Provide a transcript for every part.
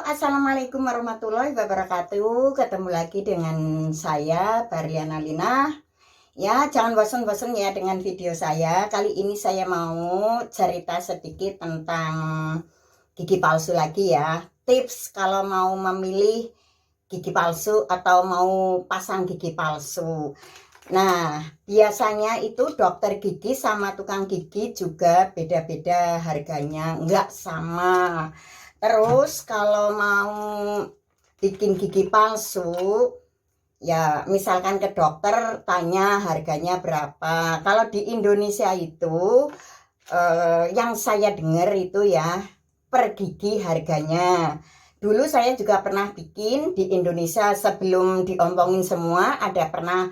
Assalamualaikum warahmatullahi wabarakatuh. Ketemu lagi dengan saya, Barliana Lina. Ya, jangan bosan-bosan ya dengan video saya. Kali ini saya mau cerita sedikit tentang gigi palsu lagi ya. Tips kalau mau memilih gigi palsu atau mau pasang gigi palsu. Nah, biasanya itu dokter gigi sama tukang gigi juga beda-beda harganya, nggak sama. Terus kalau mau bikin gigi palsu, ya misalkan ke dokter tanya harganya berapa. Kalau di Indonesia itu yang saya dengar itu ya per gigi harganya. Dulu saya juga pernah bikin di Indonesia sebelum diompongin semua, ada pernah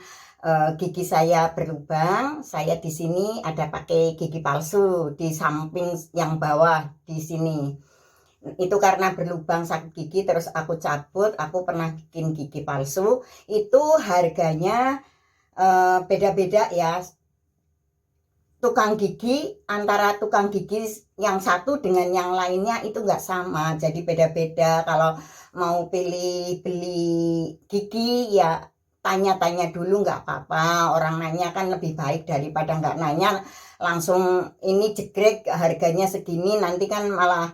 gigi saya berlubang. Saya di sini ada pakai gigi palsu di samping yang bawah di sini. Itu karena berlubang sakit gigi terus aku cabut. Aku pernah bikin gigi palsu. Itu harganya beda-beda ya. Tukang gigi, antara tukang gigi yang satu dengan yang lainnya itu nggak sama, jadi beda-beda. Kalau mau pilih beli gigi ya tanya-tanya dulu, nggak apa-apa. Orang nanya kan lebih baik daripada nggak nanya langsung ini jegrek harganya segini, nanti kan malah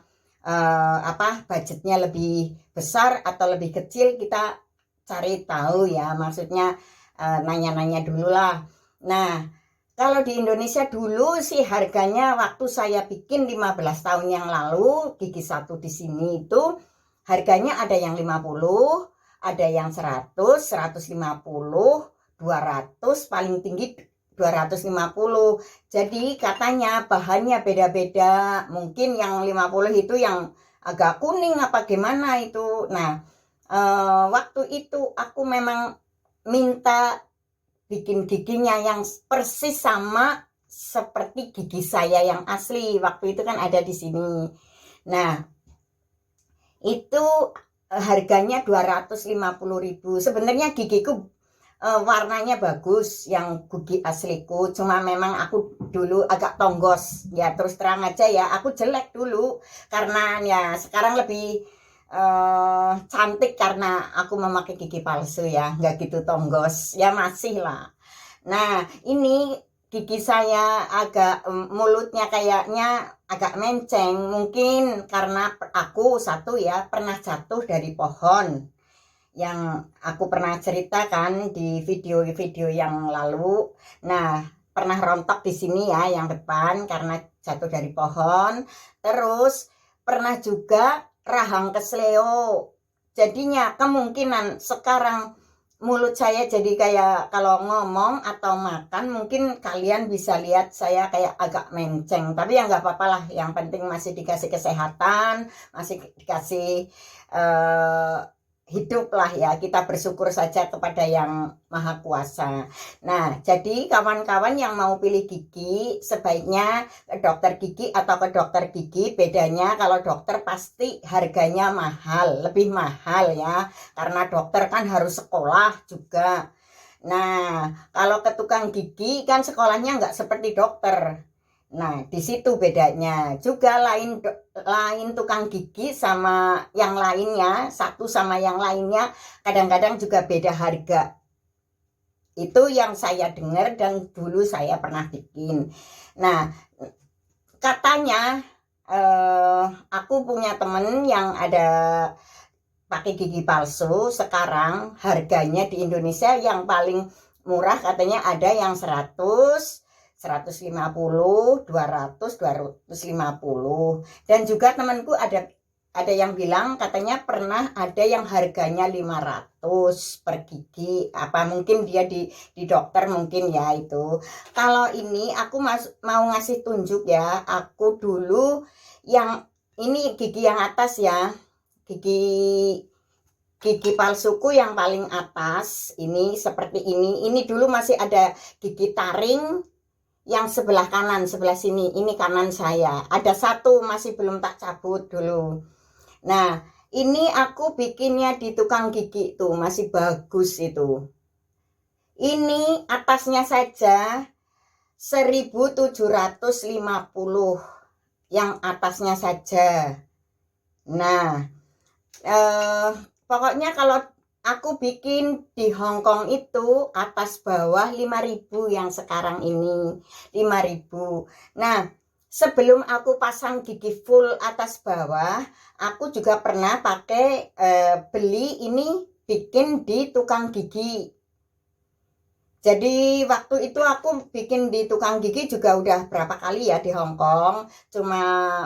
budgetnya lebih besar atau lebih kecil. Kita cari tahu ya, maksudnya nanya-nanya dulu lah. Nah, kalau di Indonesia dulu sih harganya waktu saya bikin 15 tahun yang lalu, gigi satu di sini itu harganya ada yang 50, ada yang 100, 150, 200, paling tinggi 250. Jadi katanya bahannya beda-beda. Mungkin yang 50 itu yang agak kuning apa gimana itu. Nah, waktu itu aku memang minta bikin giginya yang persis sama seperti gigi saya yang asli. Waktu itu kan ada di sini. Nah, itu harganya 250.000. Sebenarnya gigiku warnanya bagus yang gigi asliku, cuma memang aku dulu agak tonggos ya, terus terang aja ya, aku jelek dulu karena ya sekarang lebih cantik karena aku memakai gigi palsu ya, nggak gitu tonggos ya, masih lah. Nah, ini gigi saya agak mulutnya kayaknya agak menceng, mungkin karena aku satu ya pernah jatuh dari pohon yang aku pernah ceritakan di video-video yang lalu. Nah, pernah rontok di sini ya yang depan karena jatuh dari pohon. Terus pernah juga rahang kesleo. Jadinya kemungkinan sekarang mulut saya jadi kayak kalau ngomong atau makan mungkin kalian bisa lihat saya kayak agak menceng. Tapi ya nggak apa-apa lah. Yang penting masih dikasih kesehatan, masih dikasih hidup lah ya, kita bersyukur saja kepada yang maha kuasa. Nah, jadi kawan-kawan yang mau pilih gigi sebaiknya ke dokter gigi atau ke dokter gigi. Bedanya kalau dokter pasti harganya mahal, lebih mahal ya, karena dokter kan harus sekolah juga. Nah, kalau ke tukang gigi kan sekolahnya nggak seperti dokter. Nah, di situ bedanya. Juga lain tukang gigi sama yang lainnya, satu sama yang lainnya kadang-kadang juga beda harga. Itu yang saya dengar dan dulu saya pernah bikin. Nah, katanya aku punya temen yang ada pakai gigi palsu. Sekarang harganya di Indonesia yang paling murah katanya ada yang 100, 150, 200, 250. Dan juga temanku ada yang bilang katanya pernah ada yang harganya 500 per gigi. Apa mungkin dia di dokter mungkin ya itu. Kalau ini aku mau ngasih tunjuk ya. Aku dulu yang ini gigi yang atas ya. Gigi palsuku yang paling atas ini seperti ini. Ini dulu masih ada gigi taring yang sebelah kanan, sebelah sini. Ini kanan saya. Ada satu masih belum tak cabut dulu. Nah, ini aku bikinnya di tukang gigi tuh, masih bagus itu. Ini atasnya saja 1.750 yang atasnya saja. Nah, eh pokoknya kalau aku bikin di Hong Kong itu atas bawah 5.000 yang sekarang ini 5.000. Nah, sebelum aku pasang gigi full atas bawah, aku juga pernah pakai beli ini bikin di tukang gigi. Jadi waktu itu aku bikin di tukang gigi juga udah berapa kali ya di Hong Kong. Cuma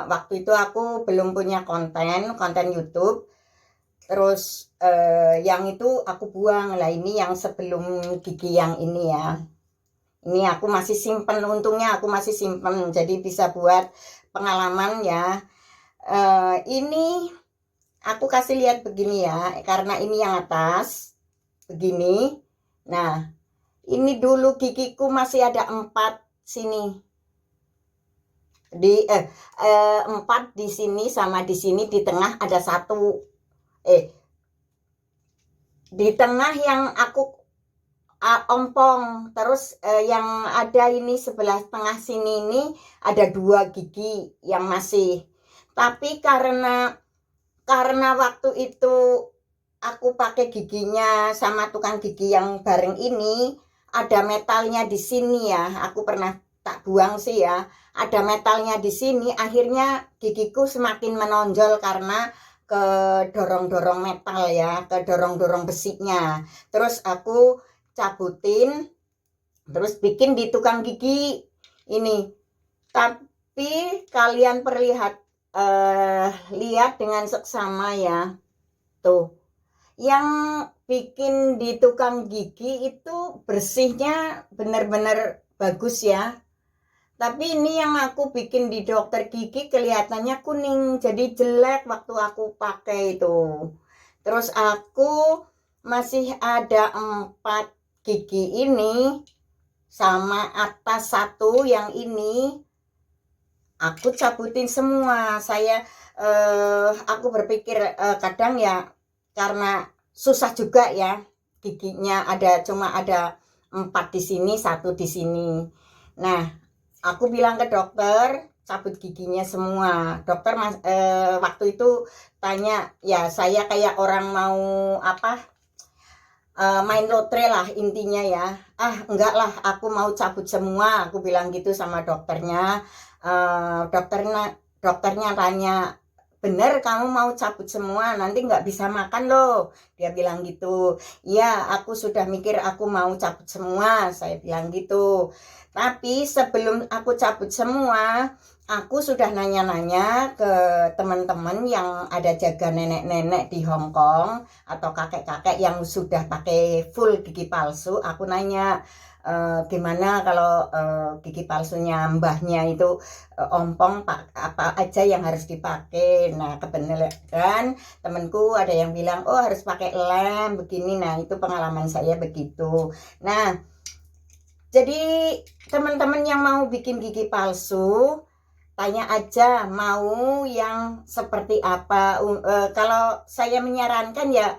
waktu itu aku belum punya konten YouTube. Terus yang itu aku buang lah, ini yang sebelum gigi yang ini ya. Ini aku masih simpen, untungnya aku masih simpen, jadi bisa buat pengalaman ya. Ini aku kasih lihat begini ya, karena ini yang atas begini. Nah, ini dulu gigiku masih ada 4 sini. Di 4 di sini sama di sini, di tengah ada 1. Di tengah yang aku ompong, terus yang ada ini sebelah tengah sini ini ada 2 gigi yang masih. Tapi karena waktu itu aku pakai giginya sama tukang gigi yang bareng ini ada metalnya di sini ya. Aku pernah tak buang sih ya. Ada metalnya di sini, akhirnya gigiku semakin menonjol karena ke dorong-dorong metal ya, ke dorong-dorong besinya. Terus aku cabutin, terus bikin di tukang gigi ini. Tapi kalian lihat dengan seksama ya, tuh. Yang bikin di tukang gigi itu bersihnya benar-benar bagus ya. Tapi ini yang aku bikin di dokter gigi kelihatannya kuning, jadi jelek waktu aku pakai itu. Terus aku masih ada 4 gigi ini sama atas 1 yang ini aku cabutin semua. Aku berpikir kadang ya, karena susah juga ya, giginya cuma ada 4 di sini, 1 di sini. Nah, aku bilang ke dokter cabut giginya semua. Dokter waktu itu tanya ya, saya kayak orang mau apa, main lotre lah intinya ya. Enggak lah, aku mau cabut semua, aku bilang gitu sama dokternya. Dokternya tanya, bener kamu mau cabut semua, nanti nggak bisa makan loh, dia bilang gitu. Ya, aku sudah mikir aku mau cabut semua, saya bilang gitu. Tapi sebelum aku cabut semua, aku sudah nanya-nanya ke teman-teman yang ada jaga nenek-nenek di Hong Kong atau kakek-kakek yang sudah pakai full gigi palsu. Aku nanya, gimana kalau gigi palsunya mbahnya itu ompong, apa aja yang harus dipakai. Nah, kebenaran temanku ada yang bilang, oh harus pakai lem begini. Nah, itu pengalaman saya begitu. Nah, jadi teman-teman yang mau bikin gigi palsu, tanya aja mau yang seperti apa. Kalau saya menyarankan ya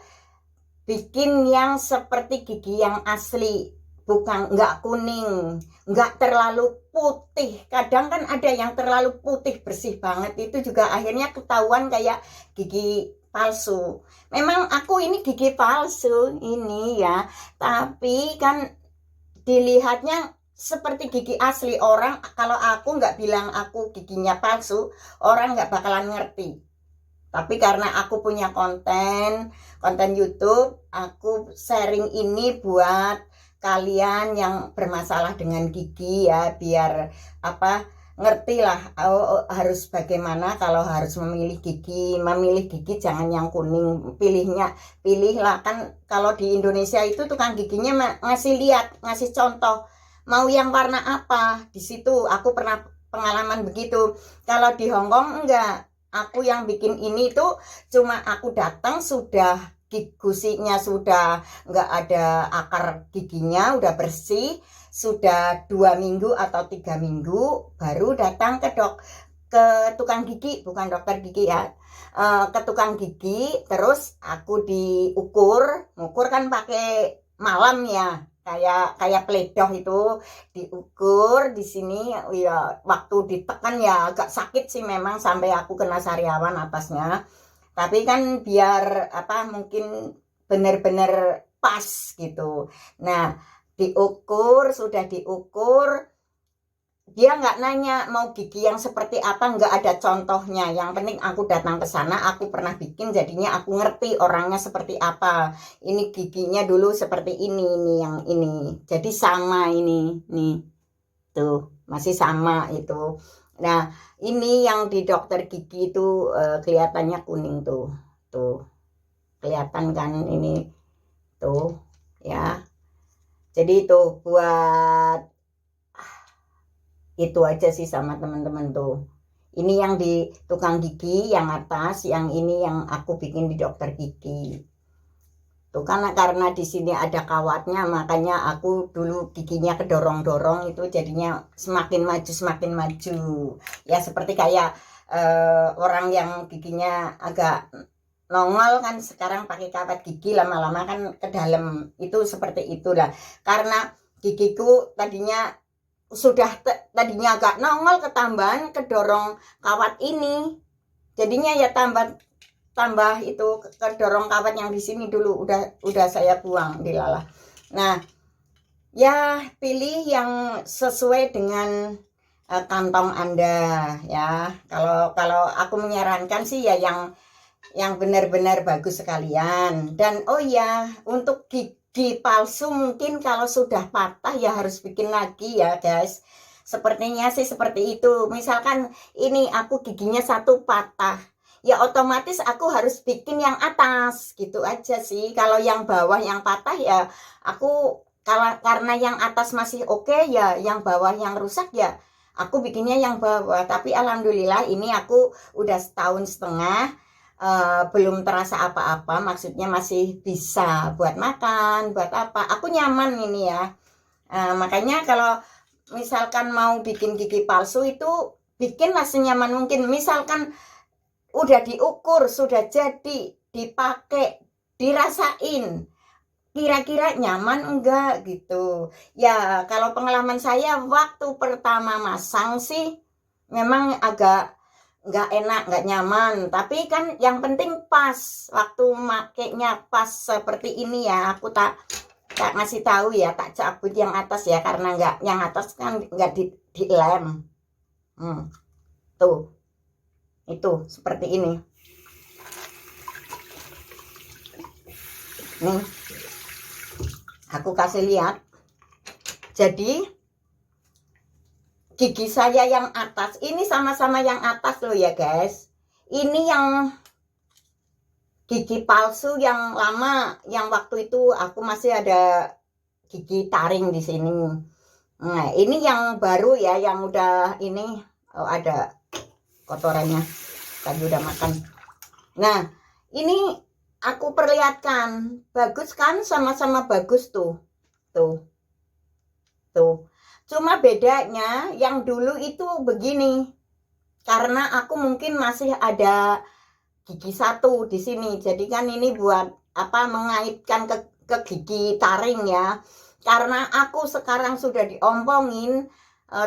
bikin yang seperti gigi yang asli, bukan nggak kuning, nggak terlalu putih. Kadang kan ada yang terlalu putih bersih banget, itu juga akhirnya ketahuan kayak gigi palsu. Memang aku ini gigi palsu ini ya, tapi kan dilihatnya seperti gigi asli. Orang kalau aku nggak bilang aku giginya palsu, orang nggak bakalan ngerti. Tapi karena aku punya konten YouTube, aku sharing ini buat kalian yang bermasalah dengan gigi ya, biar apa, ngerti lah harus bagaimana kalau harus memilih gigi. Jangan yang kuning, pilihlah. Kan kalau di Indonesia itu tukang giginya ngasih lihat, ngasih contoh mau yang warna apa. Di situ aku pernah pengalaman begitu. Kalau di Hong Kong enggak. Aku yang bikin ini tuh cuma aku datang sudah gusinya sudah nggak ada akar giginya, udah bersih, sudah 2 minggu atau 3 minggu baru datang ke tukang gigi, bukan dokter gigi ya, ke tukang gigi. Terus aku ngukur kan pakai malam ya, kayak peledoh itu, diukur di sini ya. Waktu ditekan ya agak sakit sih memang, sampai aku kena sariawan atasnya. Tapi kan biar mungkin benar-benar pas gitu. Nah, sudah diukur, dia nggak nanya mau gigi yang seperti apa, nggak ada contohnya. Yang penting aku datang ke sana, aku pernah bikin, jadinya aku ngerti orangnya seperti apa. Ini giginya dulu seperti ini yang ini. Jadi sama ini, nih, tuh masih sama itu. Nah, ini yang di dokter gigi itu kelihatannya kuning tuh kelihatan kan ini tuh ya. Jadi itu buat itu aja sih sama teman-teman tuh. Ini yang di tukang gigi yang atas, yang ini yang aku bikin di dokter gigi. Tuh karena di sini ada kawatnya, makanya aku dulu giginya kedorong-dorong itu jadinya semakin maju. Ya seperti kayak orang yang giginya agak nongol kan sekarang pakai kawat gigi lama-lama kan ke dalam itu seperti itulah. Karena gigiku tadinya agak nongol ketambahan kedorong kawat ini. Jadinya ya tambah itu kedorong kawat yang di sini dulu udah saya buang dilalah. Nah, ya pilih yang sesuai dengan kantong Anda ya. Kalau aku menyarankan sih ya yang benar-benar bagus sekalian. Dan oh ya, untuk gigi palsu mungkin kalau sudah patah ya harus bikin lagi ya guys. Sepertinya sih seperti itu. Misalkan ini aku giginya satu patah, ya otomatis aku harus bikin yang atas gitu aja sih. Kalau yang bawah yang patah ya aku karena yang atas masih oke ya, yang bawah yang rusak ya aku bikinnya yang bawah. Tapi alhamdulillah ini aku udah 1,5 tahun belum terasa apa-apa, maksudnya masih bisa buat makan, buat apa. Aku nyaman ini ya. Makanya kalau misalkan mau bikin gigi palsu itu bikinlah senyaman mungkin. Misalkan udah diukur, sudah jadi, dipakai, dirasain, kira-kira nyaman enggak gitu. Ya kalau pengalaman saya waktu pertama masang sih memang agak nggak enak, nggak nyaman. Tapi kan yang penting pas, waktu makainya pas seperti ini ya, aku tak ngasih tahu ya, tak cabut yang atas ya, karena nggak, yang atas kan nggak dilem. Tuh, itu seperti ini. Nih, aku kasih lihat. Jadi gigi saya yang atas ini sama-sama yang atas loh ya guys. Ini yang gigi palsu yang lama, yang waktu itu aku masih ada gigi taring di sini. Nah, ini yang baru ya, yang udah ini ada kotorannya. Tadi udah makan. Nah, ini aku perlihatkan. Bagus kan? Sama-sama bagus tuh. Tuh. Cuma bedanya yang dulu itu begini. Karena aku mungkin masih ada gigi satu di sini. Jadi kan ini buat mengaitkan ke gigi taring ya. Karena aku sekarang sudah diompongin,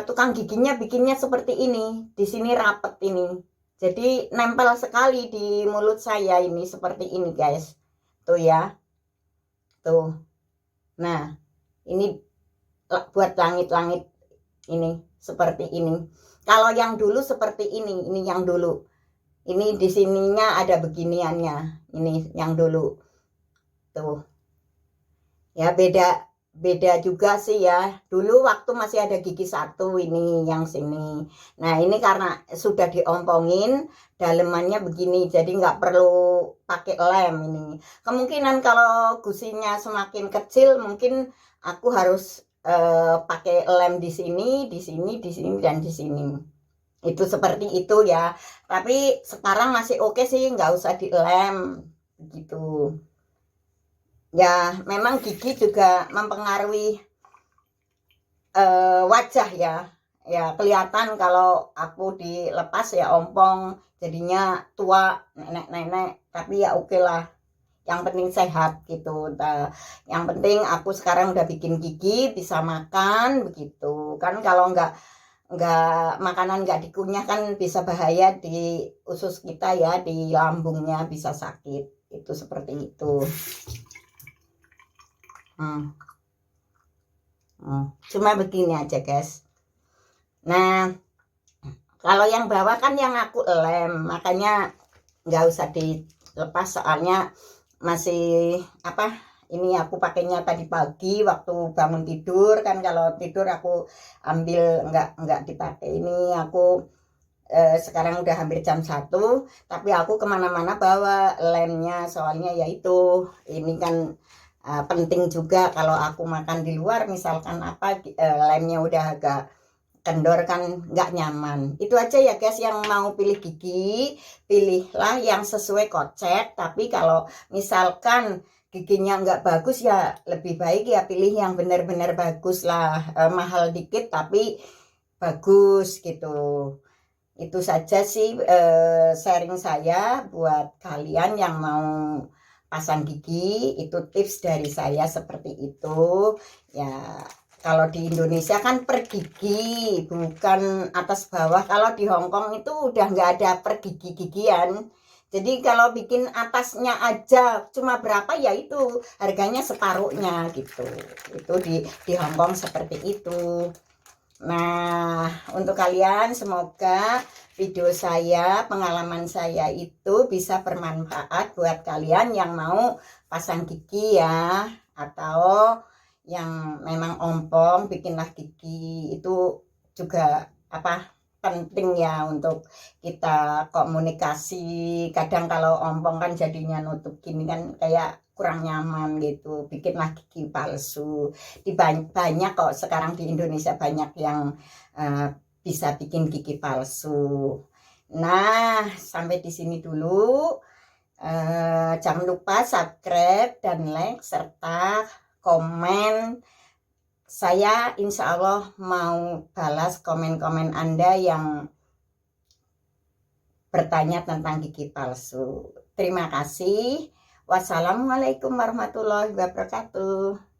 tukang giginya bikinnya seperti ini. Di sini rapet ini. Jadi nempel sekali di mulut saya ini seperti ini guys. Tuh ya. Tuh. Nah, ini buat langit-langit ini seperti ini. Kalau yang dulu seperti ini yang dulu. Ini di sininya ada beginiannya. Ini yang dulu. Tuh. Ya beda juga sih ya. Dulu waktu masih ada gigi satu ini yang sini. Nah, ini karena sudah diompongin, dalemannya begini. Jadi nggak perlu pakai lem ini. Kemungkinan kalau gusinya semakin kecil mungkin aku harus pakai lem di sini, dan di sini. Itu seperti itu ya. Tapi sekarang masih oke sih, nggak usah dilem gitu. Ya, memang gigi juga mempengaruhi wajah ya. Ya kelihatan kalau aku dilepas ya ompong, jadinya tua, nenek-nenek. Tapi ya oke lah. Yang penting sehat gitu. Yang penting aku sekarang udah bikin gigi, bisa makan begitu. Kan kalau nggak makanan nggak dikunyah kan bisa bahaya di usus kita ya, di lambungnya bisa sakit. Itu seperti itu. Hmm. Cuma begini aja guys. Nah, kalau yang bawah kan yang aku lem, makanya nggak usah dilepas soalnya masih apa, ini aku pakainya tadi pagi waktu bangun tidur kan, kalau tidur aku ambil, nggak dipakai. Ini aku sekarang udah hampir jam 1, tapi aku kemana-mana bawa lemnya soalnya ya itu, ini kan penting juga kalau aku makan di luar misalkan apa, lemnya udah agak kendor kan nggak nyaman. Itu aja ya guys, yang mau pilih gigi, pilihlah yang sesuai konsep. Tapi kalau misalkan giginya nggak bagus ya lebih baik ya pilih yang benar-benar bagus lah, mahal dikit tapi bagus gitu. Itu saja sih sharing saya buat kalian yang mau pasang gigi. Itu tips dari saya seperti itu ya. Kalau di Indonesia kan per gigi, bukan atas bawah. Kalau di Hong Kong itu udah nggak ada per gigi-gigian. Jadi kalau bikin atasnya aja cuma berapa ya itu harganya separuhnya gitu. Itu di Hong Kong seperti itu. Nah, untuk kalian semoga video saya, pengalaman saya itu bisa bermanfaat buat kalian yang mau pasang gigi ya, atau yang memang ompong bikinlah gigi. Itu juga apa, penting ya untuk kita komunikasi. Kadang kalau ompong kan jadinya nutup gini kan kayak kurang nyaman gitu, bikinlah gigi palsu. Banyak kok sekarang di Indonesia, banyak yang bisa bikin gigi palsu. Nah, sampai di sini dulu. Jangan lupa subscribe dan like serta komen. Saya insya Allah mau balas komen-komen Anda yang bertanya tentang gigi palsu. Terima kasih. Wassalamualaikum warahmatullahi wabarakatuh.